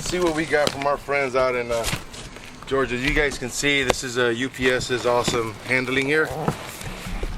see what we got from our friends out in Georgia. You guys can see this is UPS's awesome handling here,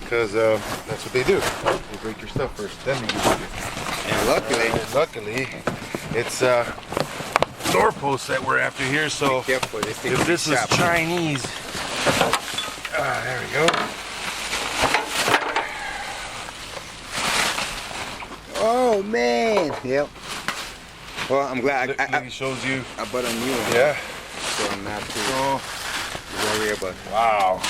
because that's what they do. They break your stuff first, then they give it to you. And luckily, it's doorposts that we're after here. So careful, if this is Chinese, there we go. Oh man! Yep. Well, I'm glad I shows you. I bought a new one. Yeah. So I'm not too worried about. Wow.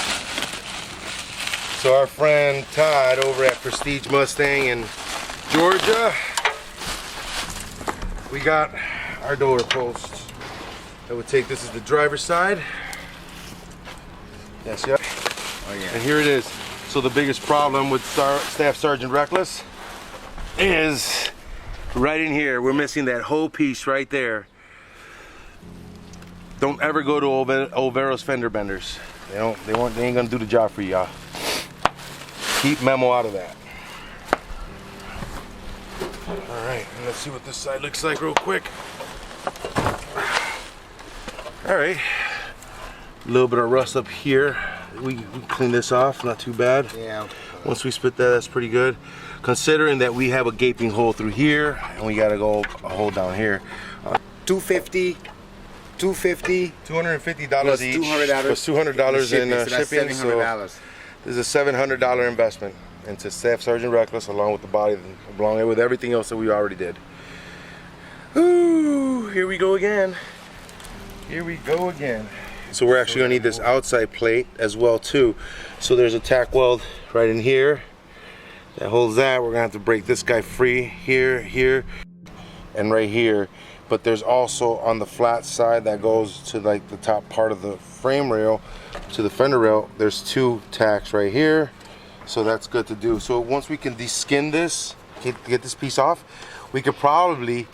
So our friend Todd over at Prestige Mustang in Georgia, we got our door posts that would take. This is the driver's side. Yes, yeah. Oh yeah. And here it is. So the biggest problem with Staff Sergeant Reckless is right in here. We're missing that whole piece right there. Don't ever go to Olvero's fender benders. They ain't gonna do the job for y'all. Keep memo out of that. All right, and let's see what this side looks like real quick. All right, a little bit of rust up here. We clean this off, not too bad. Yeah. Once we split that, that's pretty good. Considering that we have a gaping hole through here, and we gotta go a hole down here. $250 $250 plus each. $200 plus $200 in shipping. So $700. This is a $700 investment into Staff Sergeant Reckless, along with the body, along with everything else that we already did. Ooh, here we go again. Here we go again. So we're actually gonna need this outside plate as well too. So there's a tack weld right in here that holds that. We're gonna have to break this guy free here, here, and right here. But there's also on the flat side that goes to like the top part of the frame rail to the fender rail, there's two tacks right here. So that's good to do. So once we can deskin this, get this piece off, we could probably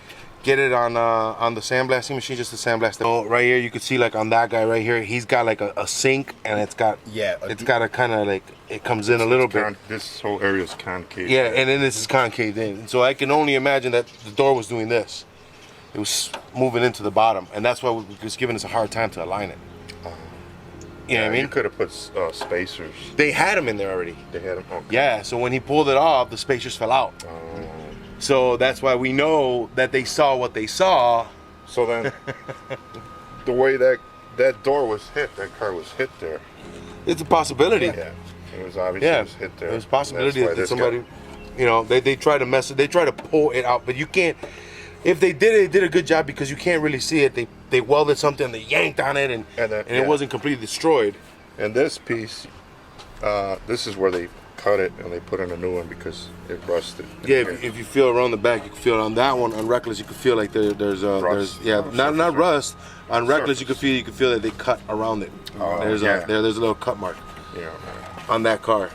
get it on the sandblasting machine, just to sandblast it. Oh, right here, you can see like on that guy right here, he's got like a sink, and it's got a kind of like, it comes in a little bit. This whole area is concave. Yeah, and then this is concave in. So I can only imagine that the door was doing this. It was moving into the bottom, and that's why it was giving us a hard time to align it. You know what I mean? You could have put spacers. They had them in there already. They had them. Okay. Yeah, so when he pulled it off, the spacers fell out. So that's why we know that they saw what they saw. So then, the way that door was hit, that car was hit there. It's a possibility. Yeah, it was obviously it was hit there. There's a possibility that somebody, you know, they try to mess it, they try to pull it out, but you can't. If they did a good job, because you can't really see it. They welded something, they yanked on it, and it wasn't completely destroyed. And this piece, this is where they cut it and they put in a new one because it rusted. Yeah, if you feel around the back, you can feel it on that one. On Reckless, you can feel like there's not rust. On Reckless, you can feel that they cut around it. There's a little cut mark. Yeah. On that car.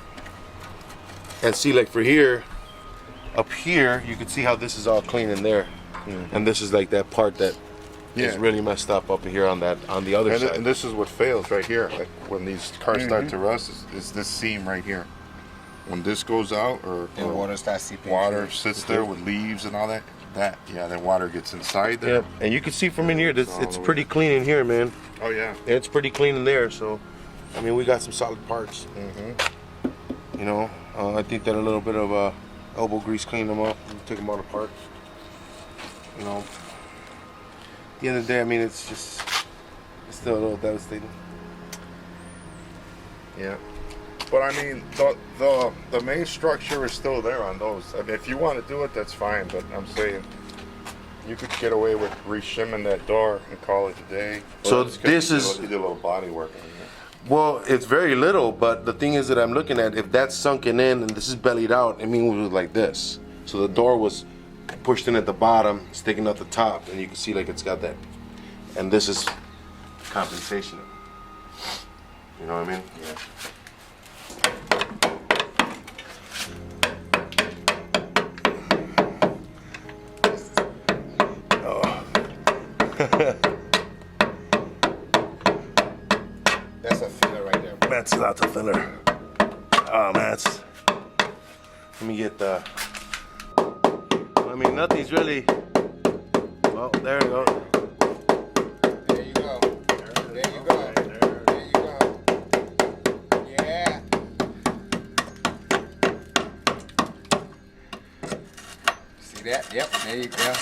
And see, like for here, up here, you can see how this is all clean in there, and this is like that part that is really messed up here on the other side. And this is what fails right here. Like when these cars start to rust, is this seam right here. When this goes out, or water starts seeping. Water sits there with leaves and all that. Then water gets inside there. Yeah, and you can see from in here, it's pretty clean in here, man. Oh yeah. It's pretty clean in there. So, I mean, we got some solid parts. You know, I think that a little bit of elbow grease cleaned them up, and took them all apart. You know, at the end of the day, I mean, it's still a little devastating. Yeah. But I mean, the main structure is still there on those. I mean, if you want to do it, that's fine. But I'm saying you could get away with re-shimming that door and call it a day. So this is you did a little body work on it. Well, it's very little, but the thing is that I'm looking at, if that's sunken in and this is bellied out, I mean, it was like this. So the door was pushed in at the bottom, sticking out the top, and you can see like it's got that. And this is compensation. You know what I mean? Yeah. That's a filler right there. That's not a filler. Oh man, let me get the. I mean, nothing's really. Oh, there we go. There you go. There you go. There you go. Yeah. See that? Yep. There you go.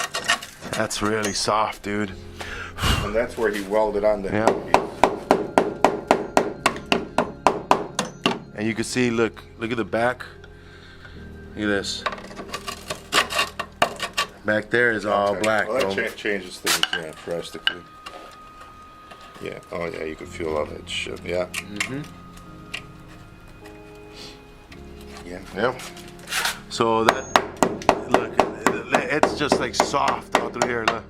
That's really soft, dude. And that's where he welded on the Yeah. And you can see, look at the back. Look at this. Back there is all black. Well, bro. that changes things, yeah, drastically. Yeah. Oh yeah, you can feel all that shit. Yeah. Mm-hmm. Yeah. Yeah. So that, look, it's just like soft all through here. Look.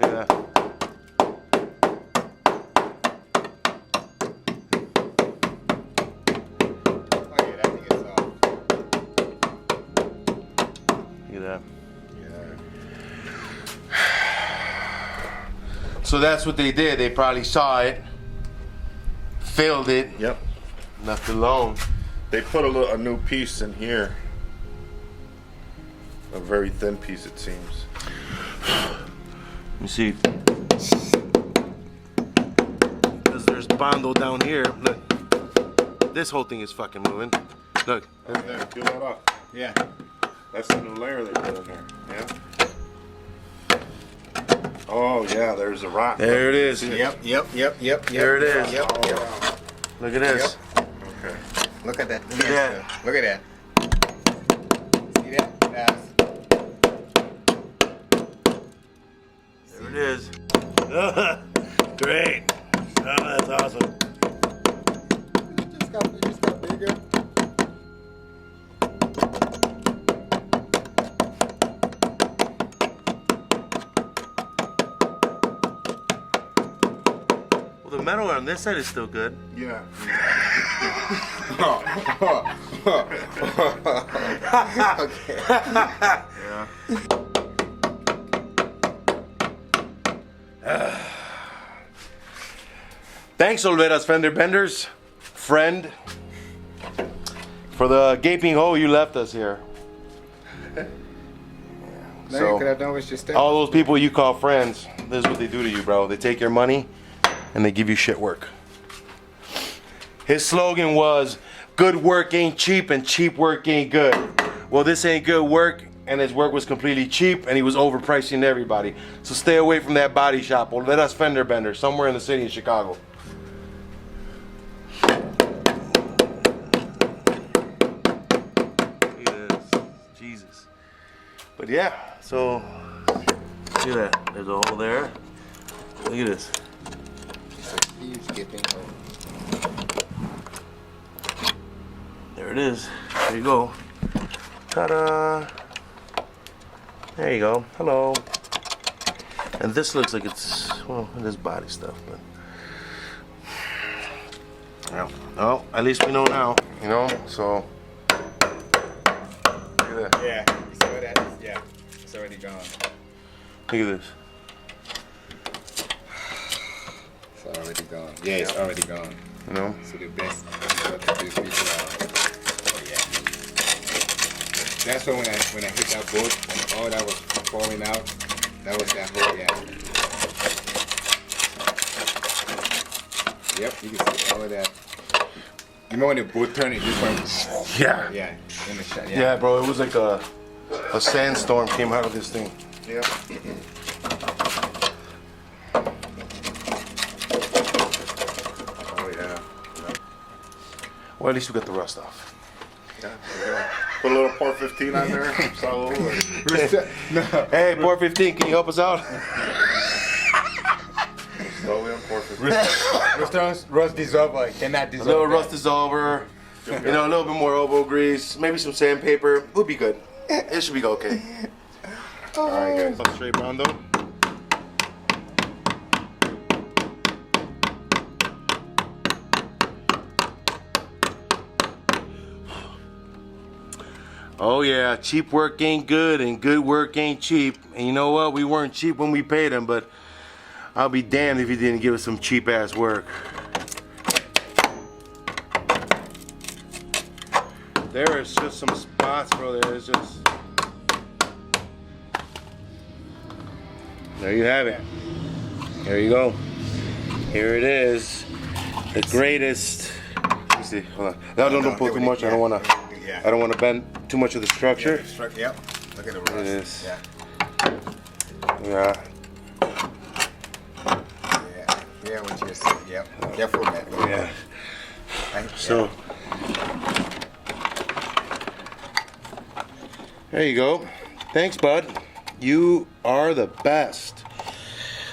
Yeah. Oh yeah, that thing is soft. Look at that. Yeah. So that's what they did. They probably saw it, filled it, Yep. left it alone. They put a new piece in here. A very thin piece, it seems. Let me see. Because there's Bondo down here. Look. This whole thing is fucking moving. Look. Yeah, peel that off. Yeah. That's the new layer they put in there. Yeah. Oh yeah, there's a rock. There it is. Yep. There it is. Yep. Oh, wow. Look at this. Okay. Look at that. Look at that. Look at that. See that? That's There it is. Great. Oh, that's awesome. it just got bigger. Well, the metal on this side is still good. Yeah. Okay. Yeah. Thanks, Olveda's Fender Benders, friend, for the gaping hole you left us here. Now So- you could have done with your step. All those people you call friends, this is what they do to you, bro. They take your money and they give you shit work. His slogan was, good work ain't cheap and cheap work ain't good. Well, this ain't good work, and his work was completely cheap and he was overpricing everybody. So stay away from that body shop. Olveda's Fender Bender, somewhere in the city of Chicago. Look at this. Jesus. But yeah, so look at that. There's a hole there. Look at this. Huge gaping hole. There it is. There you go. Ta-da! There you go. Hello. And this looks like it's, well, it is body stuff, but. Well, at least we know now, you know? So. Look at that. Yeah. You saw that? Yeah. It's already gone. Look at this. It's already gone. Yeah, it's already gone. You know? So the best is what the best people are. Oh yeah. That's why when I hit that boat and all that was falling out, that was that hole, yeah. Yep, you can see all of that. You know when the boat turned, it just went. Yeah. Yeah, in the shot. Yeah, Yeah. bro, it was like a sandstorm came out of this thing. Yeah. Oh yeah. Well, at least we got the rust off. Yeah. Put a little Port 15 on there. So, No. Hey, Port 15, can you help us out? slowly on Port 15. Restaurants, rust dissolver, cannot A dissolve. little that. rust dissolver, you know, a little bit more elbow grease, maybe some sandpaper. We'll be good. It should be okay. All right, guys. Straight Bondo. Oh yeah, cheap work ain't good and good work ain't cheap. And you know what? We weren't cheap when we paid him, but I'll be damned if he didn't give us some cheap ass work. There is just some spots, bro. There is just. there you have it. There you go. Here it is. The greatest. Let me see. Hold on. No, don't pull too much. I don't want to. Yeah. I don't want to bend too much of the structure. Yep. Look at the rust. It is. Yeah. Yeah. Yeah, what you said. Yep. Careful, man. Yeah. So. There you go. Thanks, bud. You are the best.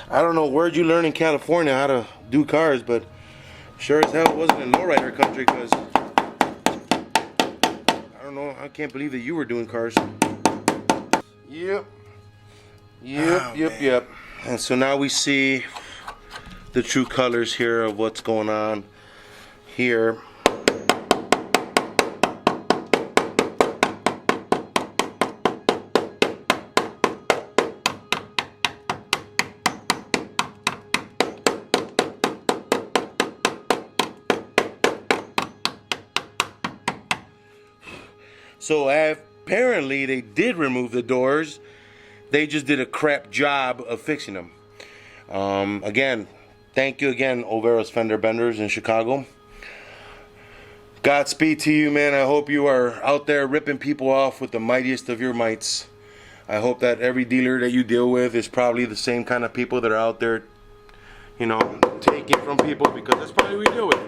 I don't know where'd you learn in California how to do cars, but sure as hell it wasn't in lowrider country, because I don't know. I can't believe that you were doing cars. Yep. Yep. And so now we see the true colors here of what's going on here. So apparently they did remove the doors. They just did a crap job of fixing them. Again, thank you again, Overa's Fender Benders in Chicago. Godspeed to you, man. I hope you are out there ripping people off with the mightiest of your mights. I hope that every dealer that you deal with is probably the same kind of people that are out there, you know, taking from people, because that's probably what we deal with.